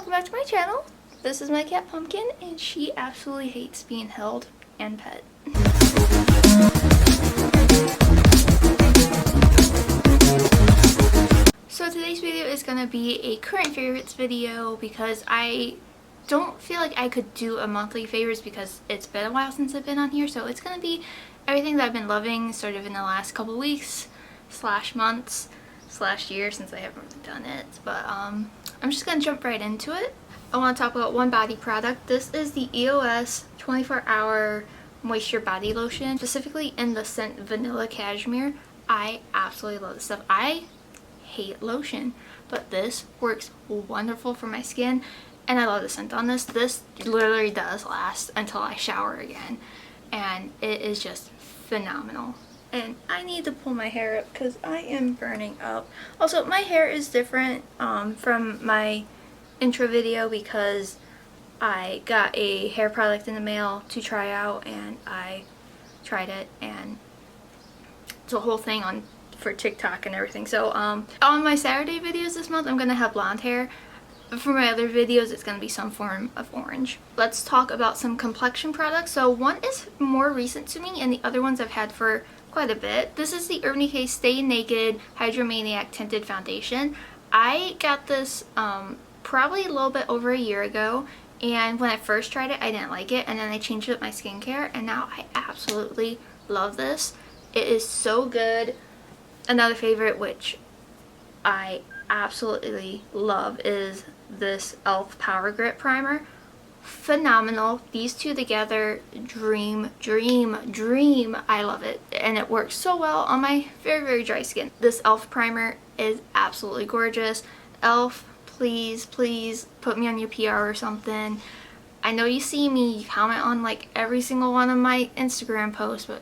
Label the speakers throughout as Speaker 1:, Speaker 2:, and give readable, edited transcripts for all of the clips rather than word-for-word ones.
Speaker 1: welcome back to my channel. This is my cat Pumpkin, and she absolutely hates being held and pet. So today's video is going to be a current favorites video because I don't feel like I could do a monthly favorites because it's been a while since I've been on here. So it's going to be everything that I've been loving sort of in the last couple weeks / months / year since I haven't really done it. But I'm just going to jump right into it. I want to talk about one body product. This is the EOS 24-hour moisture body lotion, specifically in the scent Vanilla Cashmere. I absolutely love this stuff. I hate lotion, but this works wonderful for my skin, and I love the scent on this. This literally does last until I shower again, and it is just phenomenal. And I need to pull my hair up because I am burning up. Also, my hair is different from my intro video because I got a hair product in the mail to try out, and I tried it, and it's a whole thing for TikTok and everything. So on my Saturday videos this month, I'm gonna have blonde hair. But for my other videos, it's gonna be some form of orange. Let's talk about some complexion products. So one is more recent to me, and the other ones I've had for quite a bit. This is the Urban Decay Stay Naked Hydromaniac Tinted Foundation. I got this probably a little bit over a year ago, and when I first tried it, I didn't like it, and then I changed up my skincare, and now I absolutely love this. It is so good. Another favorite, which I absolutely love, is this e.l.f. Power Grip Primer. Phenomenal. These two together, dream. I love it, and it works so well on my very dry skin. This e.l.f. primer is absolutely gorgeous. e.l.f., please put me on your PR or something. I know you see me, you comment on like every single one of my Instagram posts, but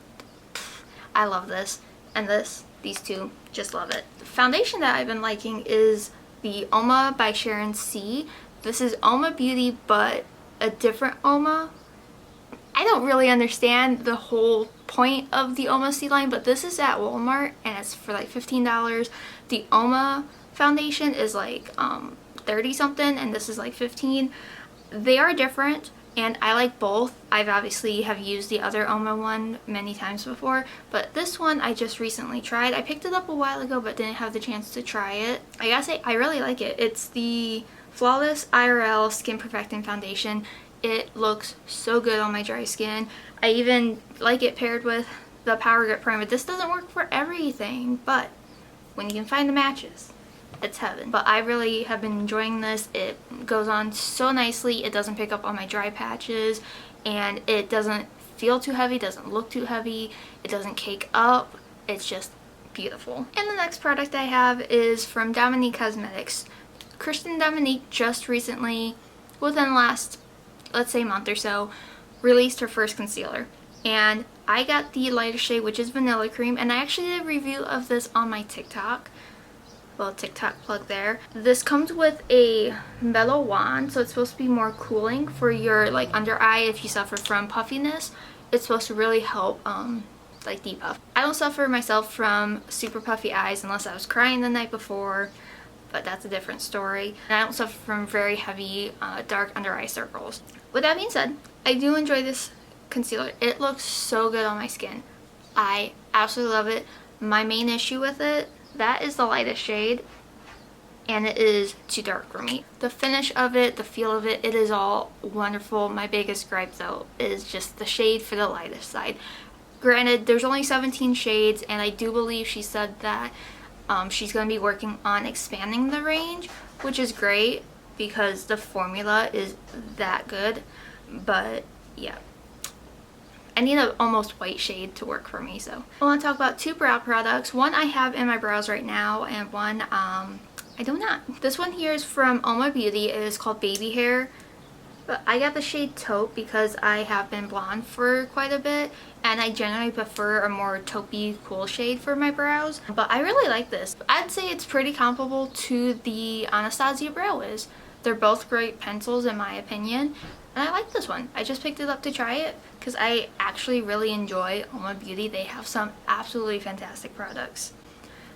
Speaker 1: I love this, and these two, just love it. The foundation that I've been liking is the Alma by Sharon C. This is Alma Beauty, but a different Alma. I don't really understand the whole point of the Alma C line, but this is at Walmart, and it's for like $15. The Alma foundation is like 30 something, and this is like 15. They are different, and I like both. I've obviously have used the other Alma one many times before, but this one I just recently tried. I picked it up a while ago but didn't have the chance to try it. I gotta say, I really like it. It's the Flawless IRL Skin Perfecting Foundation. It looks so good on my dry skin. I even like it paired with the Power Grip Primer. This doesn't work for everything, but when you can find the matches, it's heaven. But I really have been enjoying this. It goes on so nicely. It doesn't pick up on my dry patches, and it doesn't feel too heavy, doesn't look too heavy, it doesn't cake up. It's just beautiful. And the next product I have is from Dominique Cosmetics. Kristen Dominique just recently, within the last, let's say, month or so, released her first concealer. And I got the lighter shade, which is Vanilla Cream, and I actually did a review of this on my TikTok. Well, TikTok plug there. This comes with a mellow wand, so it's supposed to be more cooling for your like under eye if you suffer from puffiness. It's supposed to really help like depuff. I don't suffer myself from super puffy eyes unless I was crying the night before, but that's a different story. And I don't suffer from very heavy dark under eye circles. With that being said, I do enjoy this concealer. It looks so good on my skin. I absolutely love it. My main issue with it, that is the lightest shade, and it is too dark for me. The finish of it, the feel of it, it is all wonderful. My biggest gripe though is just the shade for the lightest side. Granted, there's only 17 shades, and I do believe she said that she's going to be working on expanding the range, which is great because the formula is that good. But yeah, I need an almost white shade to work for me. So I want to talk about two brow products. One I have in my brows right now, and one I do not. This one here is from Alma Beauty. It is called Baby Hair, but I got the shade Taupe because I have been blonde for quite a bit, and I generally prefer a more taupey cool shade for my brows. But I really like this. I'd say it's pretty comparable to the Anastasia Brow Wiz. They're both great pencils in my opinion, and I like this one. I just picked it up to try it because I actually really enjoy Alma Beauty. They have some absolutely fantastic products.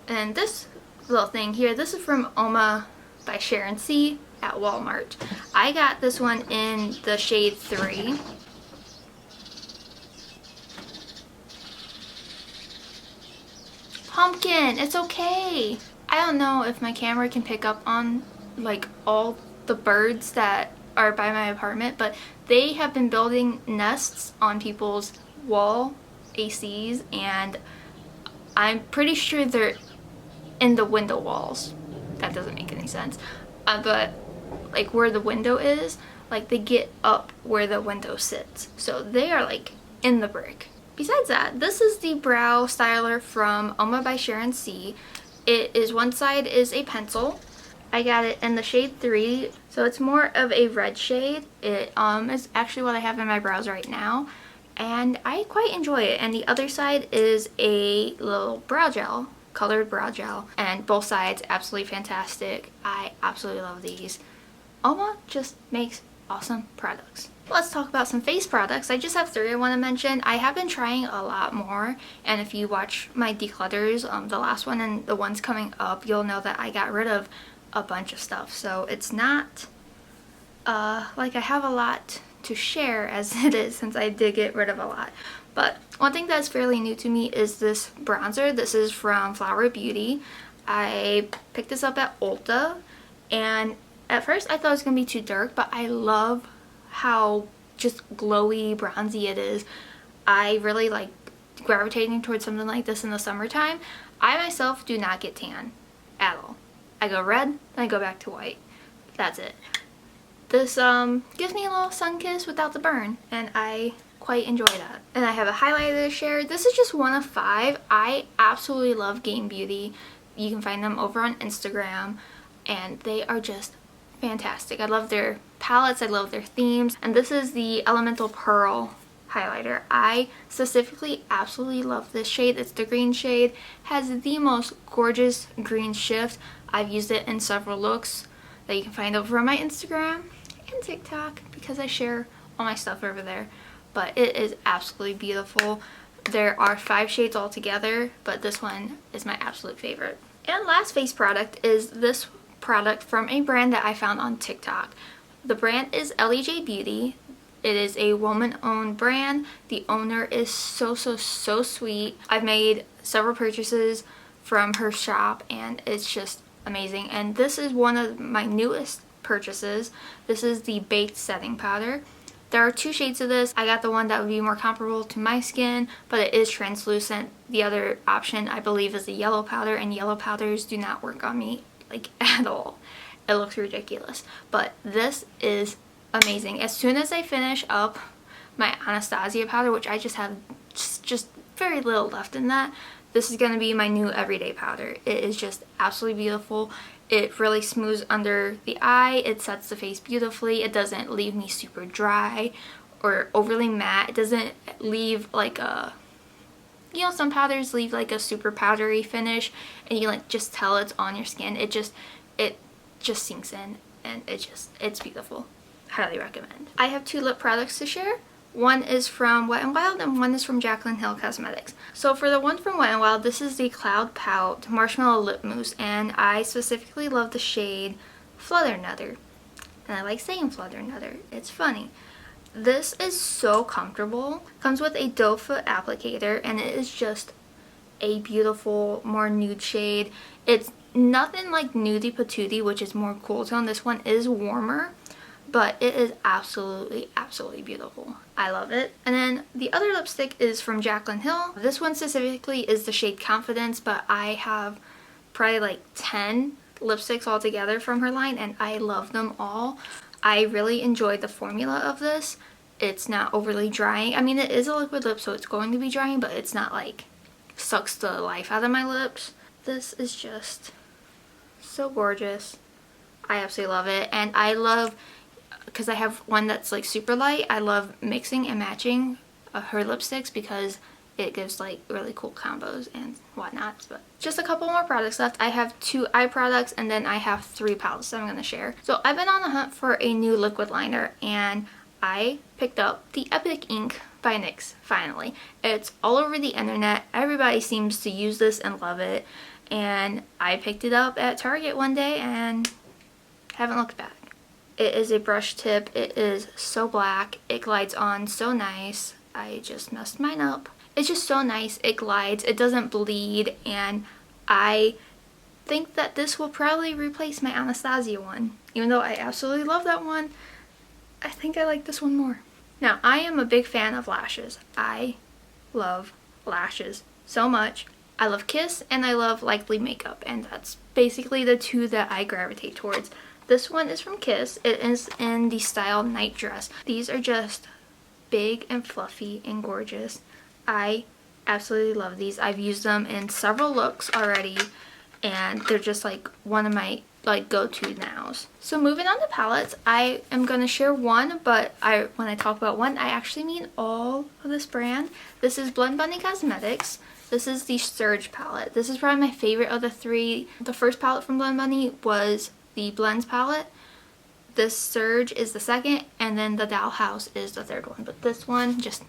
Speaker 1: And this little thing here, this is from Alma by Sharon C. at Walmart. I got this one in the shade 3. Pumpkin, it's okay. I don't know if my camera can pick up on like all the birds that are by my apartment, but they have been building nests on people's wall ACs, and I'm pretty sure they're in the window walls. That doesn't make any sense. But like where the window is, like they get up where the window sits. So they are like in the brick. Besides that, this is the brow styler from Alma by Sharon. It is, one side is a pencil. I got it in the shade 3, so it's more of a red shade. It is actually what I have in my brows right now, and I quite enjoy it. And the other side is a little brow gel, colored brow gel, and both sides absolutely fantastic. I absolutely love these. Alma just makes awesome products. Let's talk about some face products. I just have 3 I want to mention. I have been trying a lot more, and if you watch my declutters, the last one and the ones coming up, you'll know that I got rid of a bunch of stuff. So it's not like I have a lot to share as it is, since I did get rid of a lot. But one thing that's fairly new to me is this bronzer. This is from Flower Beauty. I picked this up at Ulta, and at first I thought it was going to be too dark, but I love how just glowy, bronzy it is. I really like gravitating towards something like this in the summertime. I myself do not get tan at all. I go red, then I go back to white. That's it. This gives me a little sun kiss without the burn, and I quite enjoy that. And I have a highlighter to share. This is just one of 5. I absolutely love Game Beauty. You can find them over on Instagram, and they are just fantastic. I love their palettes, I love their themes, and this is the Elemental Pearl highlighter. I specifically absolutely love this shade. It's the green shade. Has the most gorgeous green shift. I've used it in several looks that you can find over on my Instagram and TikTok, because I share all my stuff over there. But it is absolutely beautiful. There are 5 shades altogether, but this one is my absolute favorite. And last face product is this product from a brand that I found on TikTok. The brand is LEJ Beauty. It is a woman-owned brand. The owner is so sweet. I've made several purchases from her shop, and it's just amazing. And this is one of my newest purchases. This is the Baked Setting Powder. There are 2 shades of this. I got the one that would be more comparable to my skin, but it is translucent. The other option, I believe, is the yellow powder, and yellow powders do not work on me like at all. It looks ridiculous, but this is amazing. As soon as I finish up my Anastasia powder, which I just have just very little left in that, this is going to be my new everyday powder. It is just absolutely beautiful. It really smooths under the eye. It sets the face beautifully. It doesn't leave me super dry or overly matte. It doesn't leave like a, you know, some powders leave like a super powdery finish, and you like just tell it's on your skin. It just sinks in, and it's beautiful. Highly recommend. I have 2 lip products to share. One is from Wet n Wild, and one is from Jaclyn Hill Cosmetics. So for the one from Wet n Wild, this is the Cloud Pout Marshmallow Lip Mousse, and I specifically love the shade Flutternutter. And I like saying Flutternutter. It's funny. This is so comfortable. Comes with a doe foot applicator, and it is just a beautiful, more nude shade. It's nothing like Nudie Patootie, which is more cool tone. This one is warmer, but it is absolutely beautiful. I love it. And then the other lipstick is from Jaclyn Hill. This one specifically is the shade Confidence, but I have probably like 10 lipsticks altogether from her line, and I love them all. I really enjoyed the formula of this. It's not overly drying. I mean, it is a liquid lip, so it's going to be drying, but it's not like sucks the life out of my lips. This is just so gorgeous. I absolutely love it. And I love, because I have one that's like super light, I love mixing and matching her lipsticks because it gives like really cool combos and whatnot. But just a couple more products left. I have 2 eye products, and then I have 3 palettes that I'm going to share. So I've been on the hunt for a new liquid liner, and I picked up the Epic Ink by NYX finally. It's all over the internet. Everybody seems to use this and love it, and I picked it up at Target one day and haven't looked back. It is a brush tip. It is so black. It glides on so nice. I just messed mine up. It's just so nice. It glides. It doesn't bleed. And I think that this will probably replace my Anastasia one. Even though I absolutely love that one, I think I like this one more. Now, I am a big fan of lashes. I love lashes so much. I love Kiss and I love Likely makeup, and that's basically the two that I gravitate towards. This one is from Kiss. It is in the style Night Dress. These are just big and fluffy and gorgeous. I absolutely love these. I've used them in several looks already, and they're just like one of my go-to nows. So moving on to palettes, I am going to share one, but when I talk about one, I actually mean all of this brand. This is Dominique Cosmetics. This is the Surge palette. This is probably my favorite of the three. The first palette from Dominique was the Blends palette. This Surge is the second, and then the Dollhouse is the third one. But this one just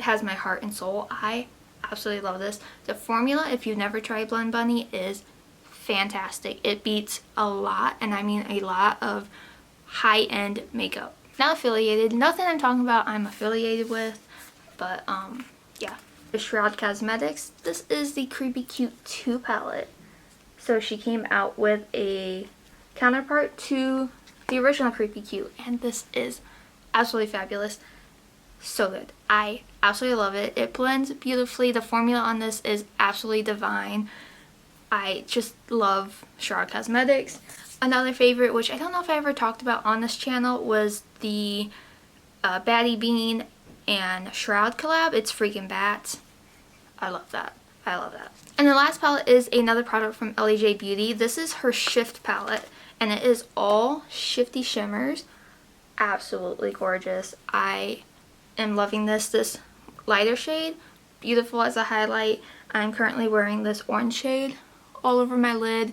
Speaker 1: has my heart and soul. I absolutely love this. The formula, if you've never tried Blend Bunny, is fantastic. It beats a lot, and I mean a lot, of high-end makeup. Not affiliated. Nothing I'm talking about I'm affiliated with, but yeah. The Shroud Cosmetics. This is the Creepy Cute 2 palette. So she came out with a counterpart to the original Creepy Cute, and this is absolutely fabulous. So good. I absolutely love it. It blends beautifully. The formula on this is absolutely divine. I just love Shroud Cosmetics. Another favorite, which I don't know if I ever talked about on this channel, was the Baddie Bean and Shroud collab. It's freaking Bats. I love that. I love that. And the last palette is another product from LEJ Beauty. This is her Shift palette, and it is all shifty shimmers. Absolutely gorgeous. I am loving this. This lighter shade, beautiful as a highlight. I'm currently wearing this orange shade all over my lid.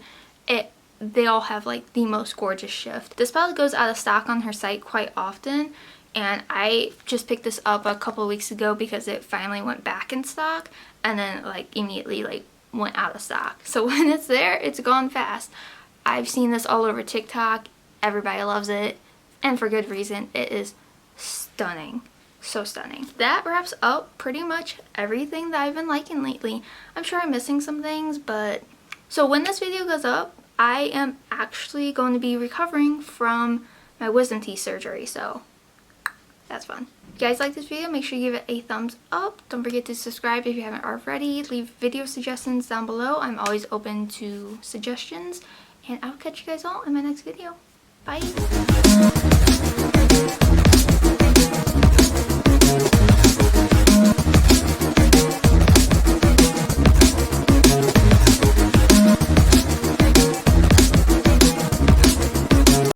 Speaker 1: They all have like the most gorgeous shift. This palette goes out of stock on her site quite often, and I just picked this up a couple of weeks ago because it finally went back in stock, and then like immediately like went out of stock. So when it's there, it's gone fast. I've seen this all over TikTok. Everybody loves it, and for good reason. It is stunning. So stunning. That wraps up pretty much everything that I've been liking lately. I'm sure I'm missing some things, but so when this video goes up, I am actually going to be recovering from my wisdom teeth surgery, so that's fun. If you guys like this video, make sure you give it a thumbs up. Don't forget to subscribe if you haven't already. Leave video suggestions down below. I'm always open to suggestions, and I'll catch you guys all in my next video. Bye!